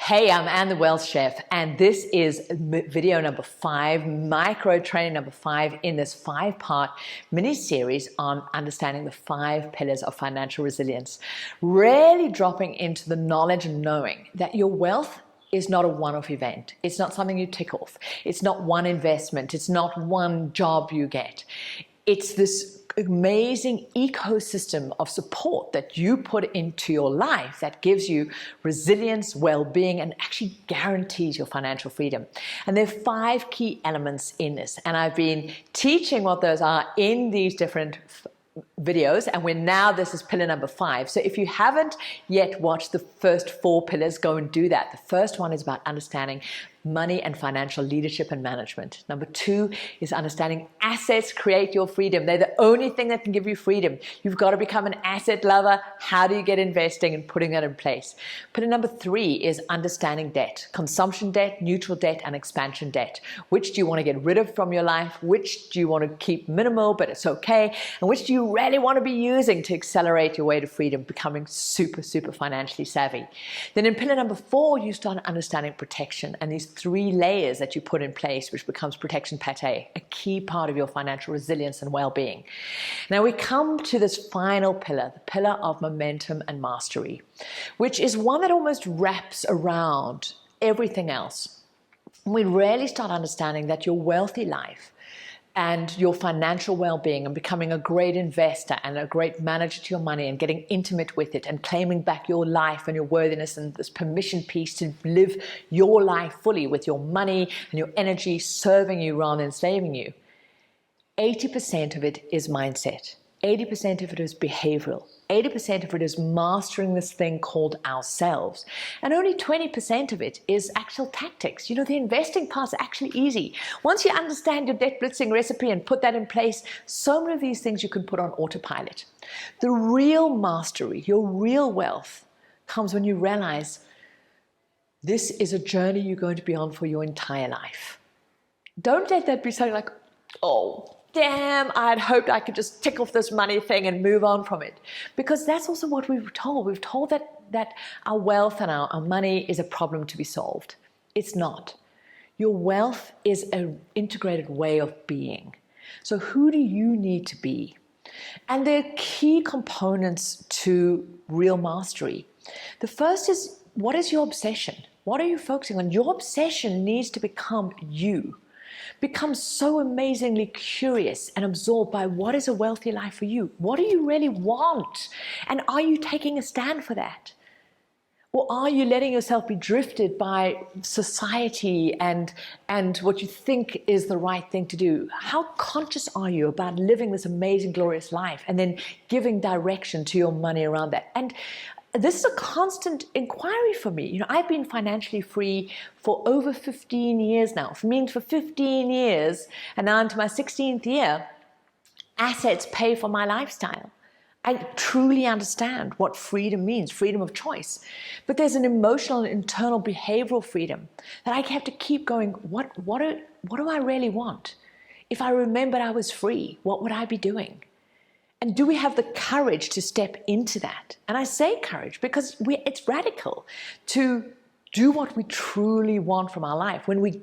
Hey, I'm Anne the Wealth Chef, and this is video number 5, micro training number 5 in this 5-part mini-series on understanding the 5 pillars of financial resilience. Really dropping into the knowledge and knowing that your wealth is not a one-off event. It's not something you tick off. It's not one investment. It's not one job you get. It's this amazing ecosystem of support that you put into your life that gives you resilience, well-being, and actually guarantees your financial freedom. And there are 5 key elements in this. And I've been teaching what those are in these different videos, and this is pillar number 5. So if you haven't yet watched the first 4 pillars, go and do that. The first one is about understanding money and financial leadership and management. Number 2 is understanding assets create your freedom. They're the only thing that can give you freedom. You've got to become an asset lover. How do you get investing and putting that in place? Pillar number 3 is understanding debt, consumption debt, neutral debt, and expansion debt. Which do you want to get rid of from your life? Which do you want to keep minimal, but it's okay? And which do you really want to be using to accelerate your way to freedom, becoming super financially savvy? Then in pillar number 4, you start understanding protection and these 3 layers that you put in place, which becomes protection pate, a key part of your financial resilience and well-being. Now we come to this final pillar, the pillar of momentum and mastery, which is one that almost wraps around everything else. We really start understanding that your wealthy life and your financial well-being and becoming a great investor and a great manager to your money and getting intimate with it and claiming back your life and your worthiness and this permission piece to live your life fully with your money and your energy serving you rather than enslaving you. 80% of it is mindset. 80% of it is behavioral. 80% of it is mastering this thing called ourselves. And only 20% of it is actual tactics. You know, the investing part's actually easy. Once you understand your debt blitzing recipe and put that in place, so many of these things you can put on autopilot. The real mastery, your real wealth, comes when you realize this is a journey you're going to be on for your entire life. Don't let that be something like, oh, damn, I'd hoped I could just tick off this money thing and move on from it. Because that's also what we've told. We've told that our wealth and our money is a problem to be solved. It's not. Your wealth is an integrated way of being. So who do you need to be? And there are key components to real mastery. The first is, what is your obsession? What are you focusing on? Your obsession needs to become you. Become so amazingly curious and absorbed by what is a wealthy life for you. What do you really want? And are you taking a stand for that? Or are you letting yourself be drifted by society and what you think is the right thing to do? How conscious are you about living this amazing, glorious life and then giving direction to your money around that? And this is a constant inquiry for me. You know, I've been financially free for over 15 years now. For me, for 15 years, and now into my 16th year, assets pay for my lifestyle. I truly understand what freedom means, freedom of choice. But there's an emotional and internal behavioral freedom that I have to keep going, what do I really want? If I remembered I was free, what would I be doing? And do we have the courage to step into that? And I say courage because it's radical to do what we truly want from our life. When we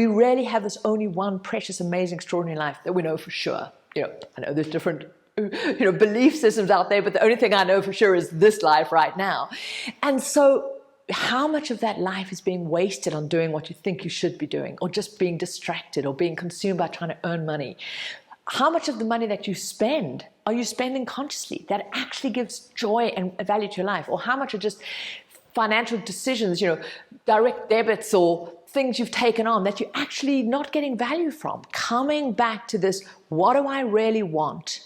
rarely have this only one precious, amazing, extraordinary life that we know for sure. You know, I know there's different belief systems out there, but the only thing I know for sure is this life right now. And so how much of that life is being wasted on doing what you think you should be doing, or just being distracted or being consumed by trying to earn money? How much of the money that you spend are you spending consciously that actually gives joy and value to your life? Or how much are just financial decisions, direct debits or things you've taken on that you're actually not getting value from? Coming back to this, what do I really want?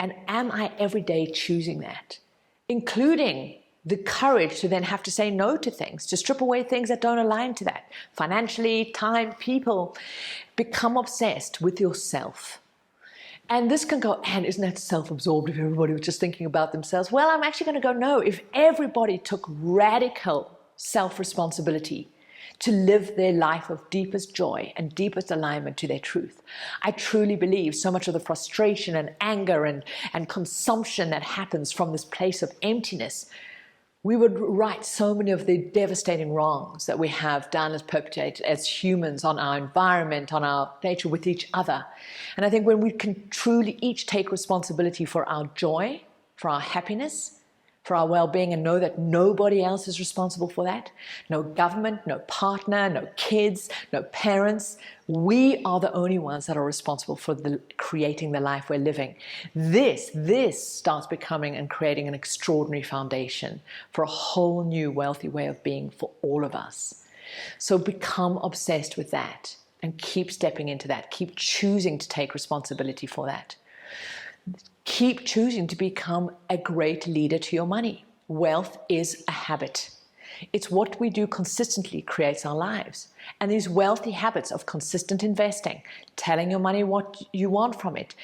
And am I every day choosing that? Including the courage to then have to say no to things, to strip away things that don't align to that. Financially, time, people. Become obsessed with yourself. And this can go, and isn't that self-absorbed if everybody was just thinking about themselves? Well, I'm actually going to go, no. If everybody took radical self-responsibility to live their life of deepest joy and deepest alignment to their truth, I truly believe so much of the frustration and anger and consumption that happens from this place of emptiness We would right so many of the devastating wrongs that we have done as perpetrated as humans on our environment, on our nature, with each other. And I think when we can truly each take responsibility for our joy, for our happiness, for our well-being, and know that nobody else is responsible for that. No government, no partner, no kids, no parents. We are the only ones that are responsible for creating the life we're living. This starts becoming and creating an extraordinary foundation for a whole new wealthy way of being for all of us. So become obsessed with that and keep stepping into that. Keep choosing to take responsibility for that. Keep choosing to become a great leader to your money. Wealth is a habit. It's what we do consistently creates our lives. And these wealthy habits of consistent investing, telling your money what you want from it,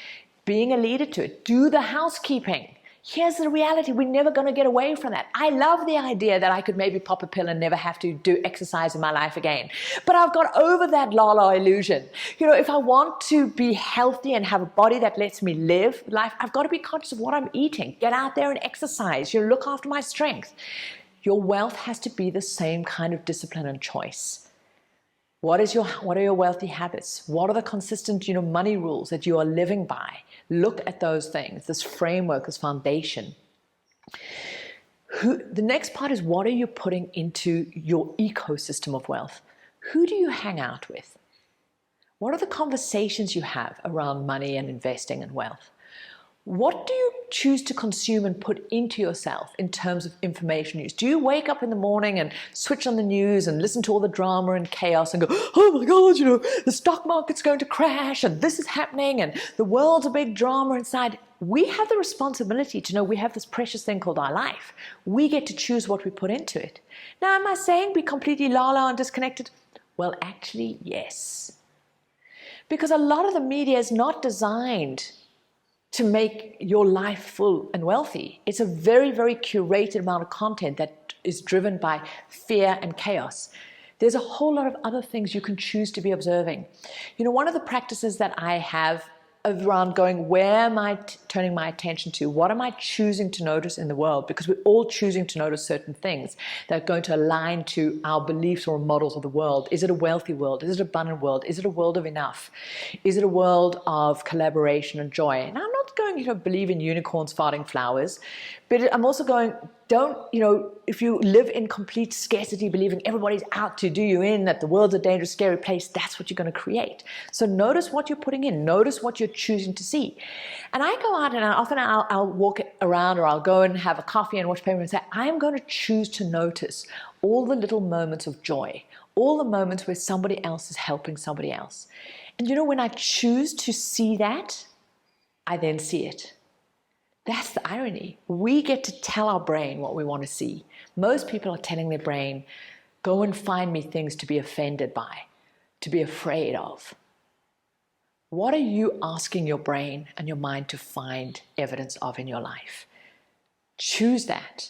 being a leader to it, do the housekeeping. Here's the reality, we're never going to get away from that. I love the idea that I could maybe pop a pill and never have to do exercise in my life again. But I've got over that la-la illusion. You know, if I want to be healthy and have a body that lets me live life, I've got to be conscious of what I'm eating. Get out there and exercise. You look after my strength. Your wealth has to be the same kind of discipline and choice. What are your wealthy habits? What are the consistent, money rules that you are living by? Look at those things, this framework, this foundation. The next part is, what are you putting into your ecosystem of wealth? Who do you hang out with? What are the conversations you have around money and investing and wealth? What do you choose to consume and put into yourself in terms of information use? Do you wake up in the morning and switch on the news and listen to all the drama and chaos and go, oh my God, the stock market's going to crash and this is happening and the world's a big drama inside? We have the responsibility to know we have this precious thing called our life. We get to choose what we put into it. Now, am I saying be completely la-la and disconnected? Well, actually, yes. Because a lot of the media is not designed to make your life full and wealthy. It's a very, very curated amount of content that is driven by fear and chaos. There's a whole lot of other things you can choose to be observing. One of the practices that I have around going, where am I turning my attention to? What am I choosing to notice in the world? Because we're all choosing to notice certain things that are going to align to our beliefs or models of the world. Is it a wealthy world? Is it an abundant world? Is it a world of enough? Is it a world of collaboration and joy? Now, I'm not going to believe in unicorns farting flowers, but I'm also going, if you live in complete scarcity, believing everybody's out to do you in, that the world's a dangerous, scary place, that's what you're going to create. So notice what you're putting in. Notice what you're choosing to see. And I go out and I'll walk around, or I'll go and have a coffee and watch paper and say, I'm going to choose to notice all the little moments of joy, all the moments where somebody else is helping somebody else. And when I choose to see that, I then see it. That's the irony. We get to tell our brain what we want to see. Most people are telling their brain, go and find me things to be offended by, to be afraid of. What are you asking your brain and your mind to find evidence of in your life? Choose that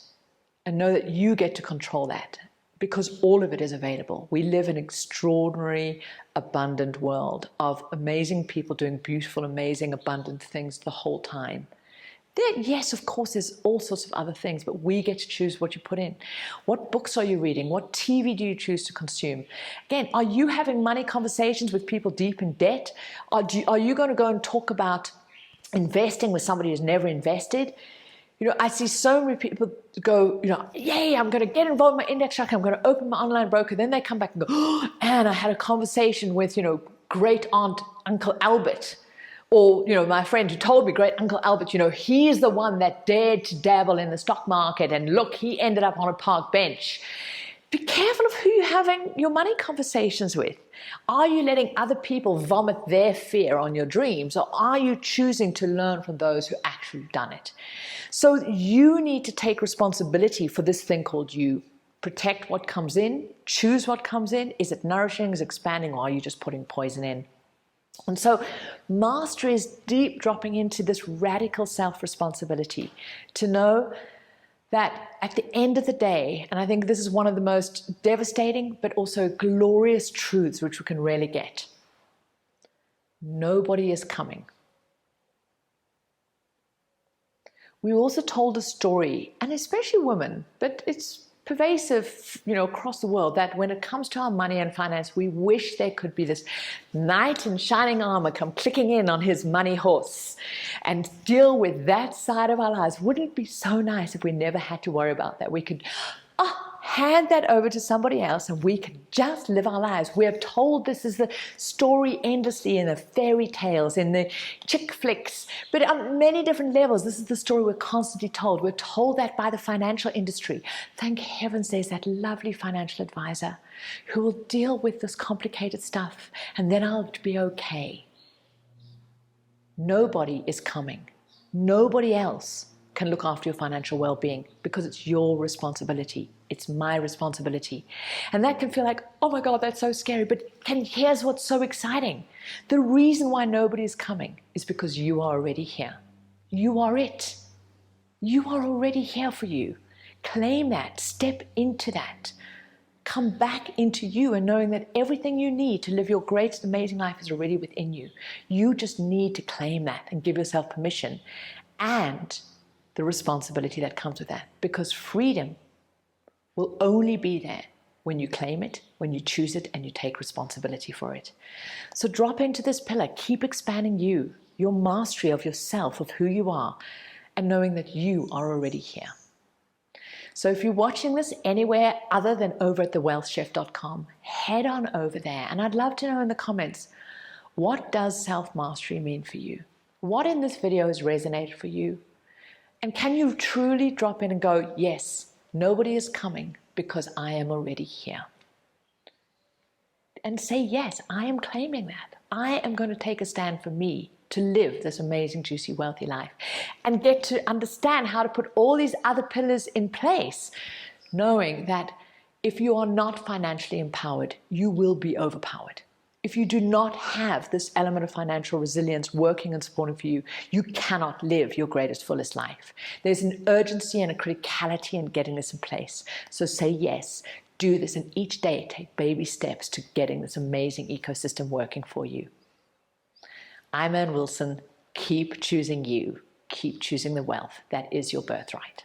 and know that you get to control that, because all of it is available. We live in an extraordinary, abundant world of amazing people doing beautiful, amazing, abundant things the whole time. Yes, of course, there's all sorts of other things, but we get to choose what you put in. What books are you reading? What TV do you choose to consume? Again, are you having money conversations with people deep in debt? Are you going to go and talk about investing with somebody who's never invested? I see so many people go, yay, I'm going to get involved in my index tracker. I'm going to open my online broker. Then they come back and go, oh, and I had a conversation with, great aunt, Uncle Albert. Or, my friend who told me, great Uncle Albert, he is the one that dared to dabble in the stock market. And look, he ended up on a park bench. Be careful of who you're having your money conversations with. Are you letting other people vomit their fear on your dreams? Or are you choosing to learn from those who actually done it? So you need to take responsibility for this thing called you. Protect what comes in. Choose what comes in. Is it nourishing? Is it expanding? Or are you just putting poison in? And so mastery is deep dropping into this radical self-responsibility to know that at the end of the day, and I think this is one of the most devastating but also glorious truths which we can really get, nobody is coming. We also told a story, and especially women, but it's pervasive, across the world, that when it comes to our money and finance, we wish there could be this knight in shining armor come clicking in on his money horse and deal with that side of our lives. Wouldn't it be so nice if we never had to worry about that? We could hand that over to somebody else and we could just live our lives. We are told this is the story endlessly in the fairy tales, in the chick flicks, but on many different levels. This is the story we're constantly told. We're told that by the financial industry. Thank heavens there's that lovely financial advisor who will deal with this complicated stuff, and then I'll be okay. Nobody is coming. Nobody else can look after your financial well-being, because it's your responsibility. It's my responsibility. And that can feel like, oh my God, that's so scary. But here's what's so exciting. The reason why nobody is coming is because you are already here. You are it. You are already here for you. Claim that. Step into that. Come back into you, and knowing that everything you need to live your greatest, amazing life is already within you. You just need to claim that and give yourself permission and the responsibility that comes with that, because freedom will only be there when you claim it, when you choose it, and you take responsibility for it. So drop into this pillar, keep expanding you, your mastery of yourself, of who you are, and knowing that you are already here. So if you're watching this anywhere other than over at thewealthchef.com, head on over there. And I'd love to know in the comments, what does self-mastery mean for you? What in this video has resonated for you? And can you truly drop in and go, yes, nobody is coming because I am already here? And say, yes, I am claiming that. I am going to take a stand for me to live this amazing, juicy, wealthy life, and get to understand how to put all these other pillars in place, knowing that if you are not financially empowered, you will be overpowered. If you do not have this element of financial resilience working and supporting for you, you cannot live your greatest, fullest life. There's an urgency and a criticality in getting this in place. So say yes, do this, and each day take baby steps to getting this amazing ecosystem working for you. I'm Ann Wilson. Keep choosing you. Keep choosing the wealth that is your birthright.